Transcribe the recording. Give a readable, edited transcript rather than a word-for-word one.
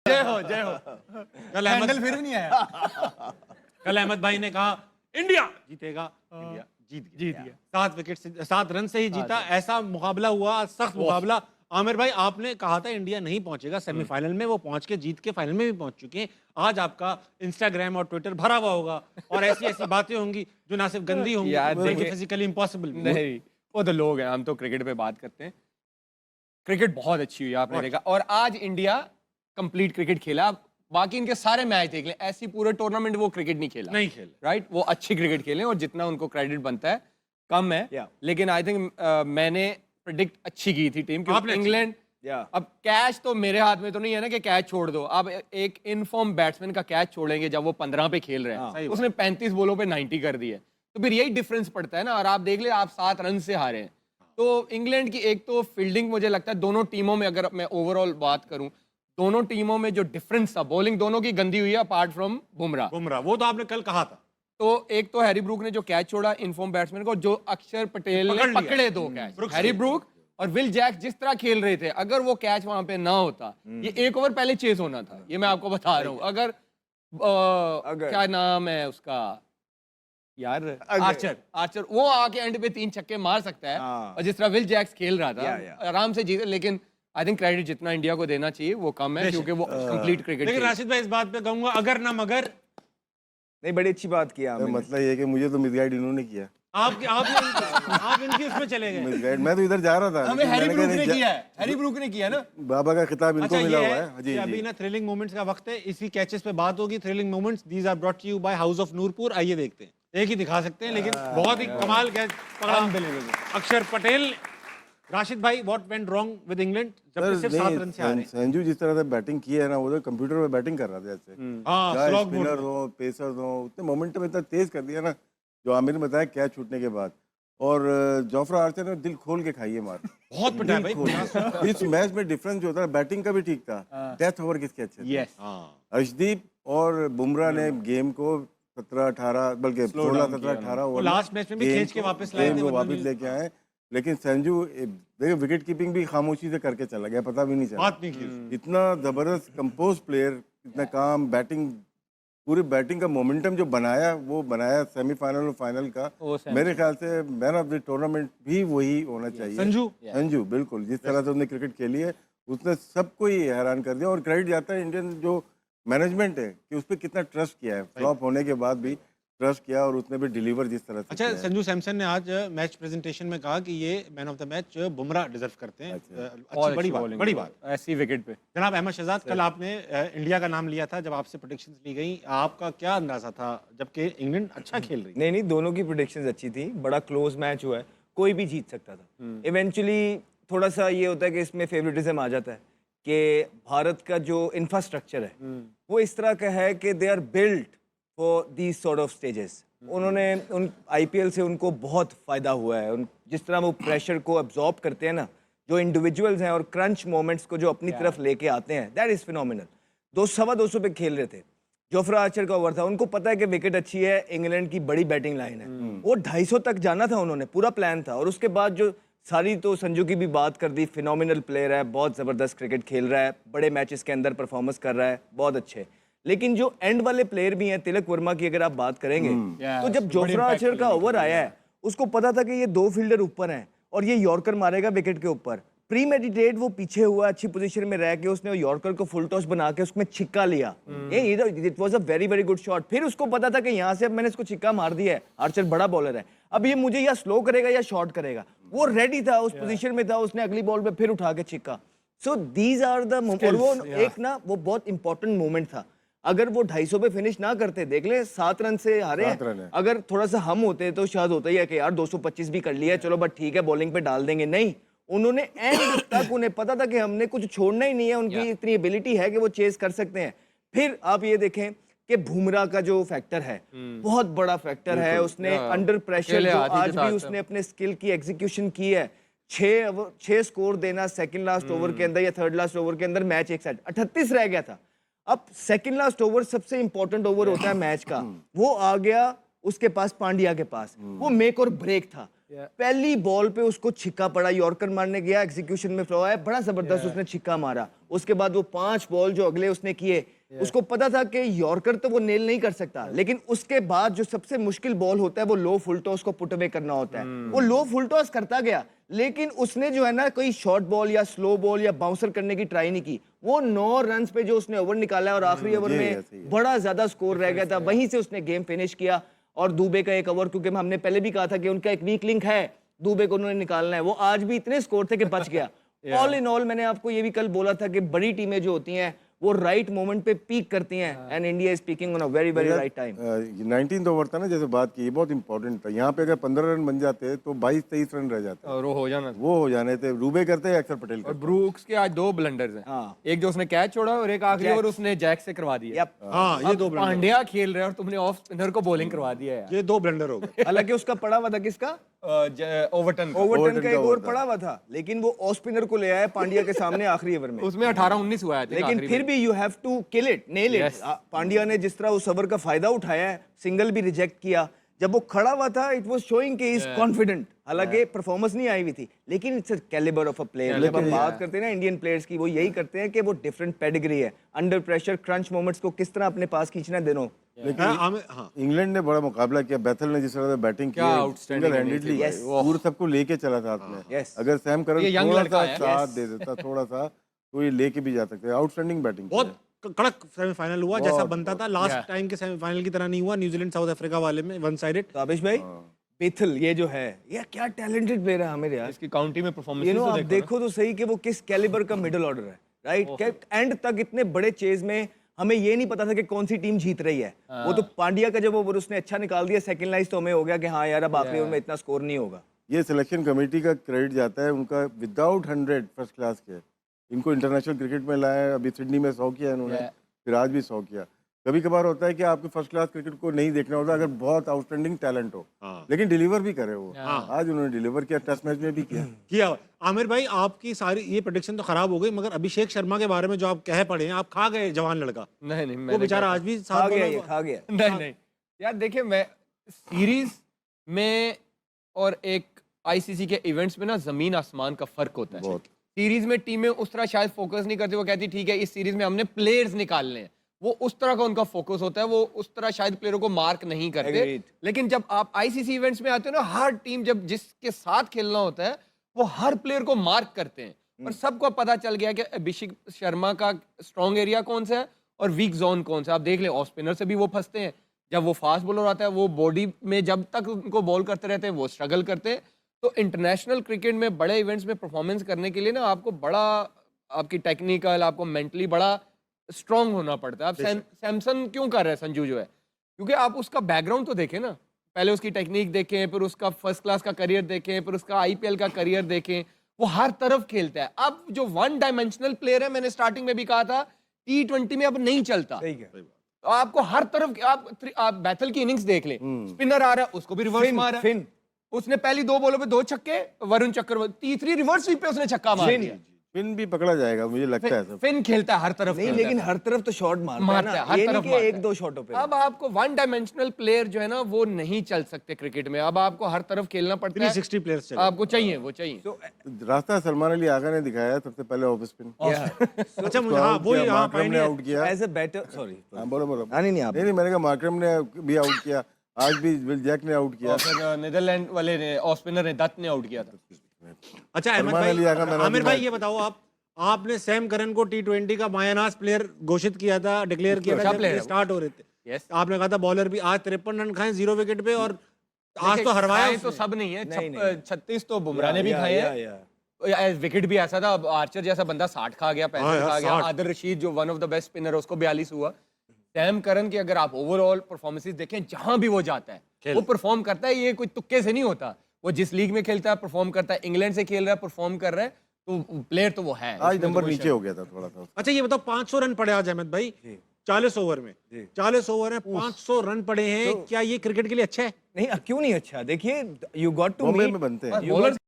जय हो जय हो। कल हैंडल फिर भी नहीं आया। कल अहमद भाई ने कहा इंडिया जीतेगा, इंडिया जीत गया 7 विकेट से 7 रन से ही जीता। ऐसा मुकाबला हुआ, सख्त मुकाबला। आमिर भाई, आपने कहा था इंडिया नहीं पहुंचेगा सेमीफाइनल में, वो पहुंच के जीत के फाइनल में भी पहुंच चुके हैं। आज आपका इंस्टाग्राम और ट्विटर भरा हुआ होगा और ऐसी ऐसी बातें होंगी जो ना सिर्फ गंदी होंगी बल्कि फिजिकली इम्पॉसिबल। नहीं, वो तो लोग हैं, हम तो क्रिकेट पे बात करते हैं। क्रिकेट बहुत अच्छी हुई आपने देखा, और आज इंडिया कंप्लीट क्रिकेट खेला। बाकी इनके सारे मैच देख लें, ऐसी पूरे टूर्नामेंट वो क्रिकेट नहीं खेला, नहीं खेल राइट। वो अच्छी क्रिकेट खेले और जितना उनको क्रेडिट बनता है कम है। लेकिन आई थिंक मैंने प्रेडिक्ट अच्छी की थी टीम, क्योंकि इंग्लैंड अब कैच तो मेरे हाथ में तो नहीं है ना कि कैच छोड़ दो। अब एक इनफॉर्म बैट्समैन का कैच छोड़ेंगे जब वो 15 पे खेल रहे हैं, उसने 35 बॉलों पे 90 कर दिए, तो फिर यही डिफरेंस पड़ता है ना। और आप देख ले, आप 7 रन से हारे हैं। तो इंग्लैंड की एक तो फील्डिंग, मुझे लगता है दोनों टीमों में, अगर मैं ओवरऑल बात करूं, दोनों टीमों में जो डिफरेंस था, बॉलिंग दोनों की गंदी हुई है अपार्ट फ्रॉम बुमराह। वो तो आपने कल कहा था। तो एक तो हैरी ब्रूक ने जो कैच छोड़ा इनफॉर्म बैट्समैन को, जो अक्षर पटेल ने पकड़े 2 कैच। हैरी ब्रूक और विल जैक जिस तरह खेल रहे थे, अगर वो कैच वहां पे ना होता, ये 1 ओवर पहले चेस होना था। ये मैं आपको बता रहा हूं। अगर क्या नाम है उसका यार, आर्चर वो आके एंड पे 3 छक्के मार सकता है, और जिस तरह विल जैक्स खेल रहा था आराम से जीते। लेकिन आई थिंक क्रेडिट जितना इंडिया को देना चाहिए वो कम है, क्योंकि वो कंप्लीट क्रिकेट। लेकिन राशिद भाई, इस बात पे कहूंगा, अगर ना मगर नहीं, बड़ी अच्छी बात किया आपने। मतलब ये कि मुझे तो मिसगाइड इन्होंने किया। आप इनकी उसमें चले गए। मिसगाइड, मैं तो इधर जा रहा था। हमें हैरी ब्रूक ने किया है, हैरी ब्रूक ने किया ना। बाबा का खिताब इनको मिला हुआ है। जी, अभी ना थ्रिलिंग मोमेंट्स का वक्त है, इसी कैचेस पे बात होगी। Thrilling moments, these are brought to you by house of Noorpur. आइए देखते हैं, एक ही दिखा सकते हैं लेकिन बहुत ही कमाल कैच पकड़ा अक्षर पटेल। राशिद भाई, what went wrong with England जब सिर्फ 7 रन से हारे? संजू जिस तरह से बैटिंग की है ना, वो तो कंप्यूटर पे बैटिंग कर रहा था जैसे। चाहे स्पिनर हो, पेसर हो, उतने मोमेंटम इतना तेज कर दिया ना, जो आमिर ने बताया कैच छूटने के बाद। और जोफ्रा आर्चर ने दिल खोल के खाई है मार, बहुत पिटा भाई। इस मैच में डिफरेंस जो था, बैटिंग का भी ठीक था, डेथ ओवर किसके अच्छे थे। अर्शदीप और बुमराह ने गेम को 17-18 बल्कि 16-17-18 ओवर लास्ट मैच में भी खींच के वापस लाए थे, वापस लेके आए। लेकिन संजू देखिए विकेट कीपिंग भी खामोशी से करके चला गया, पता भी नहीं चला। इतना जबरदस्त कंपोज प्लेयर, इतना काम, बैटिंग, पूरी बैटिंग का मोमेंटम जो बनाया, वो बनाया सेमीफाइनल और फाइनल का। मेरे ख्याल से मैन ऑफ द टूर्नामेंट भी वही होना चाहिए। संजू बिल्कुल, जिस तरह से उसने क्रिकेट खेली है, उसने सबको ही हैरान कर दिया। और क्रेडिट जाता है इंडियन जो मैनेजमेंट है कि उस पर कितना ट्रस्ट किया है, फ्लॉप होने के बाद भी ट्रस्ट किया, और उसने भी डिलीवर जिस तरह से। अच्छा, संजू सैमसन ने आज मैच प्रेजेंटेशन में कहा कि ये man of the match Bumrah deserve करते हैं। अच्छी बड़ी बात ऐसी विकेट पे। जनाब अहमद शहजाद, कल आपने इंडिया का नाम लिया था जब आपसे प्रेडिक्शंस ली गई, आपका क्या अंदाजा था जबकि इंग्लैंड अच्छा खेल रही? नहीं, दोनों की प्रेडिक्शंस अच्छी थी, बड़ा क्लोज मैच हुआ है, कोई भी जीत सकता था। इवेंचुअली थोड़ा सा ये होता है कि इसमें फेवरेटिज्म आ जाता है कि भारत का जो इंफ्रास्ट्रक्चर है वो इस तरह का है कि they are built for these sort of stages. उन्होंने उन आईपीएल से उनको बहुत फ़ायदा हुआ है। जिस तरह वो प्रेशर को अब्जॉर्ब करते हैं ना, जो इंडिविजुअल्स हैं, और क्रंच मोमेंट्स को जो अपनी तरफ लेके आते हैं, दैट इज़ फिनोमिनल। 200 पे खेल रहे थे, जोफ्रा आर्चर का ओवर था, उनको पता है कि विकेट अच्छी है, इंग्लैंड की बड़ी बैटिंग लाइन है, वो 250 तक जाना था, उन्होंने पूरा प्लान था। और उसके बाद जो सारी, तो संजू की भी बात कर दी, फिनोमिनल प्लेयर है, बहुत ज़बरदस्त क्रिकेट खेल रहा है, बड़े मैचेस के अंदर परफॉर्मेंस कर रहा है, बहुत अच्छे। लेकिन जो एंड वाले प्लेयर भी हैं, तिलक वर्मा की अगर आप बात करेंगे, तो जब जोफ्रा आर्चर का ओवर आया है, उसको पता था कि ये 2 फील्डर ऊपर हैं और ये यॉर्कर मारेगा विकेट के ऊपर। प्री मेडिटेट वो पीछे हुआ, अच्छी पोजीशन में रह के उसने यॉर्कर को फुल टॉस बना के उसमें छिक्का लिया। It was a very very good shot. फिर उसको पता था कि यहाँ से अब मैंने इसको छिक्का मार दिया है, आर्चर बड़ा बॉलर है, अब ये मुझे या स्लो करेगा या शॉर्ट करेगा। वो रेडी था, उस पोजीशन में था, उसने अगली बॉल पे फिर उठा के छिक्का। So these are the moment. वो एक ना, वो बहुत इंपॉर्टेंट मोमेंट था। अगर वो 250 पे फिनिश ना करते, देख ले 7 रन से हारे हैं। अगर थोड़ा सा हम होते तो शायद होता ही है कि यार 225 भी कर लिया, चलो बट ठीक है, बॉलिंग पे डाल देंगे। नहीं, उन्होंने एंड तक, उन्हें पता था कि हमने कुछ छोड़ना ही नहीं है, उनकी इतनी एबिलिटी है कि वो चेस कर सकते हैं। फिर आप ये देखें कि बुमराह का जो फैक्टर है, बहुत बड़ा फैक्टर है। उसने अंडर प्रेशर जो आज भी उसने अपने स्किल की एग्जीक्यूशन की है। 6 स्कोर देना सेकंड लास्ट ओवर के अंदर या थर्ड लास्ट ओवर के अंदर, मैच एक साइड 38 रह गया था। अब सेकंड लास्ट ओवर सबसे इंपॉर्टेंट ओवर होता है मैच का, वो आ गया उसके पास, पांड्या के पास, वो मेक और ब्रेक था। पहली बॉल पे उसको छिक्का पड़ा, यॉर्कर मारने गया, एग्जीक्यूशन में फ्लॉ है, बड़ा जबरदस्त उसने छिक्का मारा। उसके बाद वो 5 बॉल जो अगले उसने किए, उसको पता था कि यॉर्कर तो वो नेल नहीं कर सकता, लेकिन उसके बाद जो सबसे मुश्किल बॉल होता है वो लो फुल टॉस को पुट अवे करना होता है। वो लो फुल टॉस करता गया, लेकिन उसने जो है ना कोई शॉर्ट बॉल या स्लो बॉल या बाउंसर करने की ट्राई नहीं की। वो 9 रन्स पे जो उसने ओवर निकाला और आखिरी ओवर में बड़ा ज्यादा स्कोर रह गया था, वहीं से उसने गेम फिनिश किया। और दुबे का एक ओवर, क्योंकि हमने पहले भी कहा था कि उनका एक वीक लिंक है, दुबे को उन्होंने निकालना है, वो आज भी इतने स्कोर थे कि बच गया। ऑल इन ऑल मैंने आपको ये भी कल बोला था कि बड़ी टीमें जो होती हैं वो राइट मोमेंट पे पीक करती हैं, and India is peeking on a very very right time. 19th over था ना, जैसे बात की, ये बहुत इंपॉर्टेंट था। यहाँ पे अगर 15 रन बन जाते तो 22-23 रन रह जाते, और वो हो जाना था। वो हो जाने थे। रूबे करते हैं, अक्षर पटेल और करते। ब्रूक्स के आज 2 ब्लंडर्स हैं। हाँ। एक जो उसने कैच छोड़ा और एक आखिरी ओवर उसने जैक से करवा दिया। Yep. हाँ, ये 2 ब्लंडर, पांड्या खेल रहे हैं और तुमने ऑफ स्पिनर को बॉलिंग करवा दिया है। ये 2 ब्लंडर हो गए। हालांकि उसका पड़ा हुआ था किसका, ओवरटन ओवरटन का एक ओवर पड़ा हुआ था, लेकिन वो ऑफ स्पिनर को ले आया पांड्या के सामने आखिरी ओवर में। उसमें 18-19 हुआ है। लेकिन फिर भी you have to kill it, nail it. Pandya ने जिस तरह उस ओवर का फायदा उठाया है, सिंगल भी रिजेक्ट किया, जब वो खड़ा हुआ था इट वाज शोइंग कि इज कॉन्फिडेंट। हालांकि परफॉर्मेंस नहीं आई हुई थी, लेकिन it's a calibre of a player. जब हम बात करते हैं ना इंडियन प्लेयर्स की, वो यही करते हैं कि वो डिफरेंट पेडिग्री है, अंडर प्रेशर क्रंच मोमेंट्स को किस तरह अपने पास खींचना देनो। हाँ, इंग्लैंड ने बड़ा मुकाबला किया, बैथल ने जिस तरह से बैटिंग की, सिंगल हैंडेडली पूरा सबको लेके चला था हाथ में। अगर सैम करन थोड़ा सा साथ दे देता, थोड़ा सा, तो ये लेके भी जा सकते। आउटस्टैंडिंग बैटिंग, बहुत कड़क सेमीफाइनल हुआ, जैसा बनता था। लास्ट टाइम के सेमीफाइनल की तरह नहीं हुआ, न्यूजीलैंड साउथ अफ्रीका वाले में वन साइडेड। तो आबिश भाई, बेथल ये जो है, ये क्या टैलेंटेड प्लेयर है हमें यार। इसकी काउंटी में परफॉर्मेंस यू नो, आप देखो तो सही कि वो किस कैलिबर का मिडिल ऑर्डर है, राइट। एंड तक इतने बड़े चेज में हमें ये नहीं पता था कि कौन सी टीम जीत रही है। वो तो पांड्या का जब ओवर उसने अच्छा निकाल दिया, सेकंड लाइस, तो हमें हो गया कि हाँ यार अब आखिरी ओवर में इतना स्कोर नहीं होगा। ये सिलेक्शन कमेटी का क्रेडिट जाता है उनका। विदाउट 100 फर्स्ट क्लास के इनको इंटरनेशनल क्रिकेट में लाया। अभी सिडनी में 100 किया इन्होंने, फिर आज भी 100 किया। कभी कभार होता है कि आपको फर्स्ट क्लास क्रिकेट को नहीं देखना होता अगर बहुत आउटस्टैंडिंग टैलेंट हो, लेकिन डिलीवर भी करे वो। आज उन्होंने डिलीवर किया, टेस्ट मैच में भी किया। आमिर भाई, आपकी सारी ये प्रेडिक्शन तो खराब हो गई, मगर अभिषेक शर्मा के बारे में जो आप कह पड़े हैं, आप खा गए जवान लड़का। नहीं, वो बेचारा आज भी खा गया। नहीं यार, देखिए, मैं सीरीज में और एक आईसीसी के इवेंट्स में ना जमीन आसमान का फर्क होता है। सीरीज में टीमें उस तरह शायद फोकस नहीं करती, वो कहती ठीक है इस सीरीज में हमने प्लेयर्स निकालने हैं, वो उस तरह का उनका फोकस होता है, वो उस तरह शायद प्लेयरों को मार्क नहीं करते। लेकिन जब आप आईसीसी इवेंट्स में आते हो ना, हर टीम जब जिसके साथ खेलना होता है वो हर प्लेयर को मार्क करते हैं, और सबको पता चल गया कि अभिषेक शर्मा का स्ट्रॉन्ग एरिया कौन सा है और वीक जोन कौन सा। आप देख लें, ऑफ स्पिनर से भी वो फंसते हैं, जब वो फास्ट बॉलर आता है वो बॉडी में जब तक उनको बॉल करते रहते हैं वो स्ट्रगल करते हैं। तो इंटरनेशनल क्रिकेट में बड़े इवेंट्स में परफॉर्मेंस करने के लिए ना आपको बड़ा, आपकी टेक्निकल, आपको मेंटली बड़ा स्ट्रांग होना पड़ता है। आप सैमसन क्यों कर रहे हैं संजू जो है, क्योंकि आप उसका बैकग्राउंड तो देखें ना, पहले उसकी टेक्निक देखें, फिर उसका फर्स्ट क्लास का करियर देखें, फिर उसका आईपीएल का करियर देखें, वो हर तरफ खेलता है। अब जो वन डायमेंशनल प्लेयर है, मैंने स्टार्टिंग में भी कहा था, T20 में अब नहीं चलता। तो आपको हर तरफ, आप बैथल की इनिंग्स देख लें, स्पिनर आ रहा है उसको भी रिवर्स मारा, उसने पहली 2 बॉलों पे 2 छक्के, वरुण चक्रवर्ती तीसरी रिवर्स स्वीप पे उसने छक्का मार दिया। फिन भी पकड़ा जाएगा मुझे लगता है। फिन खेलता है हर तरफ नहीं, लेकिन हर तरफ तो शॉट मारता है, हर तरफ 1-2 शॉटों पे। अब आपको वन डायमेंशनल प्लेयर जो है ना वो नहीं चल सकते क्रिकेट में, अब आपको हर तरफ खेलना पड़ता है। 360 प्लेयर्स आपको चाहिए, वो चाहिए। रास्ता सलमान अली आगा ने दिखाया सबसे पहले ऑफ स्पिन। अच्छा, मुझे हाँ वो मार्करम ने आउट किया एज अ बैटर। सॉरी, बोलो। नहीं, मैंने कहा मार्करम ने भी आउट किया, आज भी विल जैक ने आउट किया, नीदरलैंड वाले ने ऑफ स्पिनर ने दत्त ने आउट किया था। अच्छा आमिर भाई, ये बताओ आपने सैम करन को T20 का मायानास प्लेयर घोषित किया था, डिक्लेयर किया था जब स्टार्ट हो रहे थे। आपने कहा था बॉलर भी आज 53 रन खाए 0 विकेट पे, और आज तो हरवाया तो सब नहीं है, 36 तो बुमराह ने भी खाए हैं। विकेट भी ऐसा था, आर्चर जैसा बंदा 60 खा गया, 65 खा गया। आदिल रशीद जो one of the best spinner है उसको 42 हुआ। सैम करन की अगर आप ओवरऑल परफॉर्मेंसेस देखें, जहां भी वो जाता है वो परफॉर्म करता है। ये कोई तुक्के से नहीं होता, वो जिस लीग में खेलता है परफॉर्म करता है। इंग्लैंड से खेल रहा है, परफॉर्म कर रहा है, तो प्लेयर तो वो है। आज नंबर नीचे हो गया था थोड़ा सा। अच्छा, ये बताओ 500 रन पड़े आज अहमद भाई 40 ओवर में, 40 ओवर में 500 रन पड़े हैं। क्या ये क्रिकेट के लिए अच्छा है? नहीं, क्यों नहीं अच्छा? देखिए, यू गॉट टू में बनते हैं।